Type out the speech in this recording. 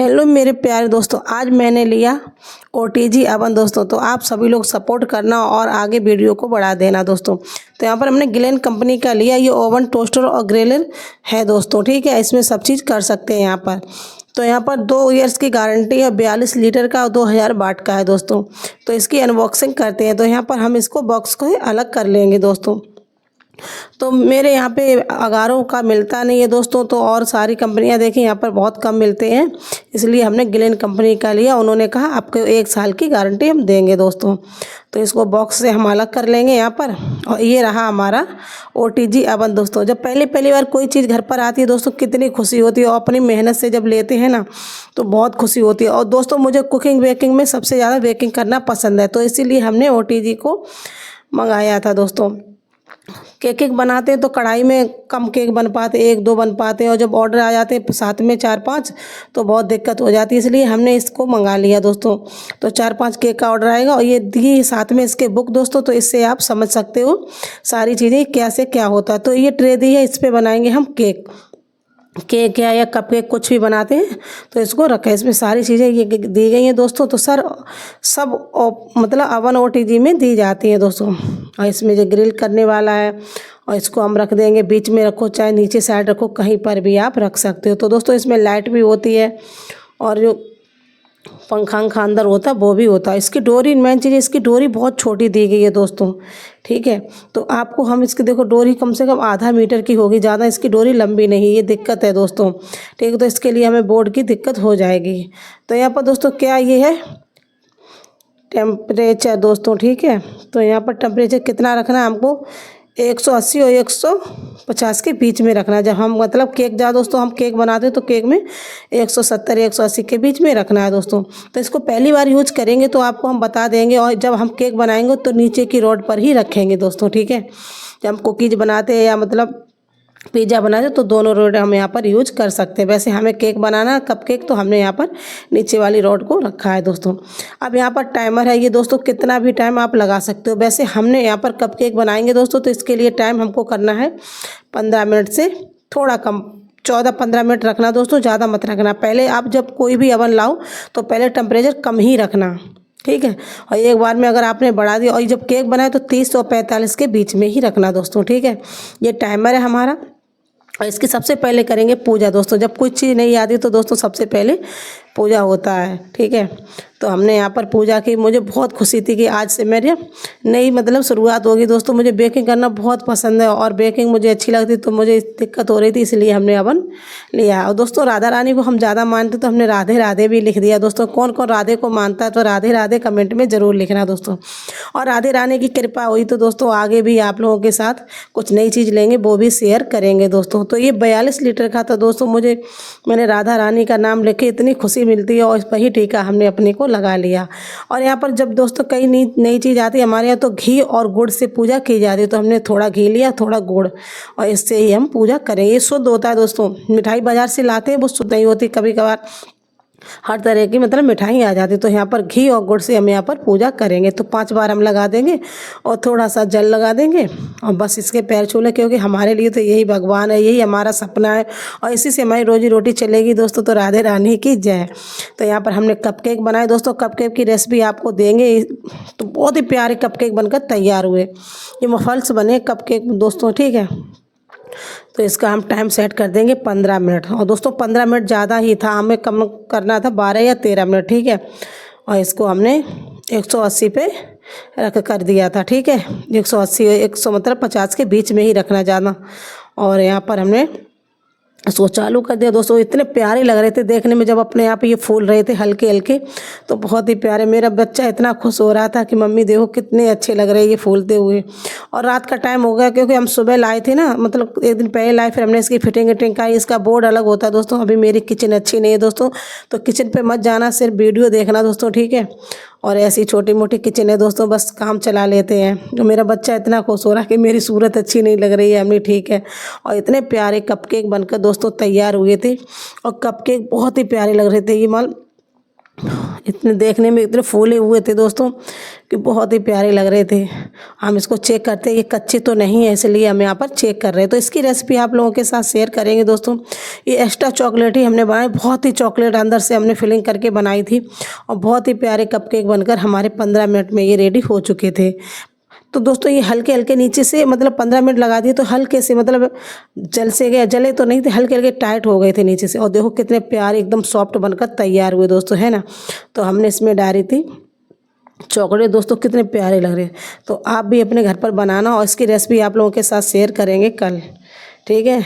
Hello मेरे प्यारे दोस्तों, आज मैंने लिया ओटीजी अवन दोस्तों। तो आप सभी लोग सपोर्ट करना और आगे वीडियो को बढ़ा देना दोस्तों। तो यहाँ पर हमने गिलेन कंपनी का लिया। ये ओवन, टोस्टर और ग्रिलर है दोस्तों, ठीक है। इसमें सब चीज़ कर सकते हैं यहाँ पर। तो यहाँ पर 2 ईयर्स की गारंटी है, 42 लीटर का और 2000 वाट का है दोस्तों। तो इसकी अनबॉक्सिंग करते हैं। तो यहाँ पर हम इसको बॉक्स को ही अलग कर लेंगे दोस्तों। तो मेरे यहाँ पे अगारों का मिलता नहीं है दोस्तों। तो और सारी कंपनियाँ देखें, यहाँ पर बहुत कम मिलते हैं, इसलिए हमने गिलेन कंपनी का लिया। उन्होंने कहा आपको 1 साल की गारंटी हम देंगे दोस्तों। तो इसको बॉक्स से हम अलग कर लेंगे यहाँ पर। और ये रहा हमारा ओटीजी अवन दोस्तों। जब पहली बार कोई चीज़ घर पर आती है दोस्तों, कितनी खुशी होती है। और अपनी मेहनत से जब लेते हैं ना, तो बहुत खुशी होती है। और दोस्तों मुझे कुकिंग बेकिंग में सबसे ज़्यादा बेकिंग करना पसंद है, तो इसीलिए हमने ओटीजी को मंगाया था दोस्तों। केक बनाते हैं तो कढ़ाई में कम केक बन पाते, 1-2 बन पाते हैं। और जब ऑर्डर आ जाते हैं साथ में 4-5, तो बहुत दिक्कत हो जाती है, इसलिए हमने इसको मंगा लिया दोस्तों। तो 4-5 केक का ऑर्डर आएगा और ये दी साथ में इसके बुक दोस्तों। तो इससे आप समझ सकते हो सारी चीज़ें क्या से क्या होता है। तो ये ट्रे दी है, इस पर बनाएंगे हम केक या कप केक, कुछ भी बनाते हैं तो इसको रखें। इसमें सारी चीज़ें ये दी गई हैं दोस्तों। तो सब मतलब अवन ओटीजी में दी जाती हैं दोस्तों। और इसमें जो ग्रिल करने वाला है, और इसको हम रख देंगे, बीच में रखो चाहे नीचे साइड रखो, कहीं पर भी आप रख सकते हो। तो दोस्तों इसमें लाइट भी होती है और जो पंखा अंदर होता है वो भी होता है। इसकी डोरी, मेन चीज़ इसकी डोरी बहुत छोटी दी गई है दोस्तों, ठीक है। तो आपको हम इसकी देखो डोरी कम से कम आधा मीटर की होगी, ज़्यादा इसकी डोरी लंबी नहीं, ये दिक्कत है दोस्तों, ठीक है। तो इसके लिए हमें बोर्ड की दिक्कत हो जाएगी। तो यहाँ पर दोस्तों क्या ये है टेम्परेचर दोस्तों, ठीक है। तो यहाँ पर टेम्परेचर कितना रखना है हमको, 180 और 150 के बीच में रखना है। जब हम मतलब केक दोस्तों हम केक बनाते हैं तो केक में 170-180 के बीच में रखना है दोस्तों। तो इसको पहली बार यूज करेंगे तो आपको हम बता देंगे, और जब हम केक बनाएंगे तो नीचे की रॉड पर ही रखेंगे दोस्तों, ठीक है। जब हम कुकीज़ बनाते हैं या मतलब पिज़्ज़ा बनाते तो दोनों रोड हम यहाँ पर यूज कर सकते हैं। वैसे हमें केक बनाना कप केक, तो हमने यहाँ पर नीचे वाली रोड को रखा है दोस्तों। अब यहाँ पर टाइमर है ये दोस्तों, कितना भी टाइम आप लगा सकते हो। वैसे हमने यहाँ पर कप केक बनाएंगे दोस्तों, तो इसके लिए टाइम हमको करना है 15 मिनट से थोड़ा कम, 14-15 मिनट रखना दोस्तों, ज़्यादा मत रखना। पहले आप जब कोई भी अवन लाओ तो पहले टेम्परेचर कम ही रखना, ठीक है। और एक बार में अगर आपने बढ़ा दिया, और जब केक बनाए तो 30 और 45 के बीच में ही रखना दोस्तों, ठीक है। ये टाइमर है हमारा। और इसकी सबसे पहले करेंगे पूजा दोस्तों। जब कोई चीज़ नहीं आती तो दोस्तों सबसे पहले पूजा होता है, ठीक है। तो हमने यहाँ पर पूजा की। मुझे बहुत खुशी थी कि आज से मेरी नई मतलब शुरुआत होगी दोस्तों। मुझे बेकिंग करना बहुत पसंद है और बेकिंग मुझे अच्छी लगती, तो मुझे दिक्कत हो रही थी, इसलिए हमने अवन लिया। और दोस्तों राधा रानी को हम ज़्यादा मानते तो हमने राधे राधे भी लिख दिया दोस्तों। कौन कौन राधे को मानता है तो राधे राधे कमेंट में ज़रूर लिखना दोस्तों। और राधे रानी की कृपा हुई तो दोस्तों आगे भी आप लोगों के साथ कुछ नई चीज़ लेंगे, वो भी शेयर करेंगे दोस्तों। तो ये 42 लीटर का था दोस्तों। मैंने राधा रानी का नाम लिखे, इतनी खुशी मिलती है, और इस पर ही टीका हमने अपने को लगा लिया। और यहाँ पर जब दोस्तों कई नई चीज़ आती है हमारे यहाँ, तो घी और गुड़ से पूजा की जाती है। तो हमने थोड़ा घी लिया, थोड़ा गुड़, और इससे ही हम पूजा करें। ये शुद्ध होता है दोस्तों। मिठाई बाज़ार से लाते हैं वो शुद्ध नहीं होती, कभी कभार हर तरह की मतलब मिठाई आ जाती। तो यहाँ पर घी और गुड़ से हम यहाँ पर पूजा करेंगे। तो 5 बार हम लगा देंगे और थोड़ा सा जल लगा देंगे, और बस इसके पैर छू लें, क्योंकि हमारे लिए तो यही भगवान है, यही हमारा सपना है, और इसी से हमारी रोजी रोटी चलेगी दोस्तों। तो राधे रानी की जय। तो यहाँ पर हमने कप केक बनाए दोस्तों। कप केक की रेसिपी आपको देंगे। तो बहुत ही प्यारे कप केक बनकर तैयार हुए। ये मफल्स बने कप केक दोस्तों, ठीक है। तो इसका हम टाइम सेट कर देंगे 15 मिनट। और दोस्तों 15 मिनट ज़्यादा ही था, हमें कम करना था 12 या 13 मिनट, ठीक है। और इसको हमने 180 पे रख कर दिया था, ठीक है। 180 100 मतलब 50 के बीच में ही रखना ज़्यादा। और यहाँ पर हमने इसको चालू कर दिया दोस्तों। इतने प्यारे लग रहे थे देखने में, जब अपने आप ये फूल रहे थे हल्के हल्के, तो बहुत ही प्यारे। मेरा बच्चा इतना खुश हो रहा था कि मम्मी देखो कितने अच्छे लग रहे हैं ये फूलते हुए। और रात का टाइम हो गया, क्योंकि हम सुबह लाए थे ना, मतलब एक दिन पहले लाए, फिर हमने इसकी फिटिंग का इसका बोर्ड अलग होता है दोस्तों। अभी मेरी किचन अच्छी नहीं है दोस्तों, तो किचन पर मत जाना, सिर्फ वीडियो देखना दोस्तों, ठीक है। और ऐसी छोटी मोटी किचन है दोस्तों, बस काम चला लेते हैं। तो मेरा बच्चा इतना खुश हो रहा है कि मेरी सूरत अच्छी नहीं लग रही है अम्मी, ठीक है। और इतने प्यारे कपकेक बनकर दोस्तों तैयार हुए थे, और कपकेक बहुत ही प्यारे लग रहे थे। ये माल इतने देखने में इतने फूले हुए थे दोस्तों कि बहुत ही प्यारे लग रहे थे। हम इसको चेक करते हैं, ये कच्चे तो नहीं है, इसलिए हम यहाँ पर चेक कर रहे हैं। तो इसकी रेसिपी आप लोगों के साथ शेयर करेंगे दोस्तों। ये एक्स्ट्रा चॉकलेट ही हमने बनाई, बहुत ही चॉकलेट अंदर से हमने फिलिंग करके बनाई थी और बहुत ही प्यारे कपकेक बनकर हमारे 15 मिनट में ये रेडी हो चुके थे। तो दोस्तों ये हल्के हल्के नीचे से मतलब 15 मिनट लगा दिए तो हल्के से मतलब जले तो नहीं थे, हल्के हल्के टाइट हो गए थे नीचे से। और देखो कितने प्यारे एकदम सॉफ्ट बनकर तैयार हुए दोस्तों, है ना। तो हमने इसमें डाली थी चॉकलेट दोस्तों, कितने प्यारे लग रहे हैं। तो आप भी अपने घर पर बनाना और इसकी रेसिपी आप लोगों के साथ शेयर करेंगे कल, ठीक है।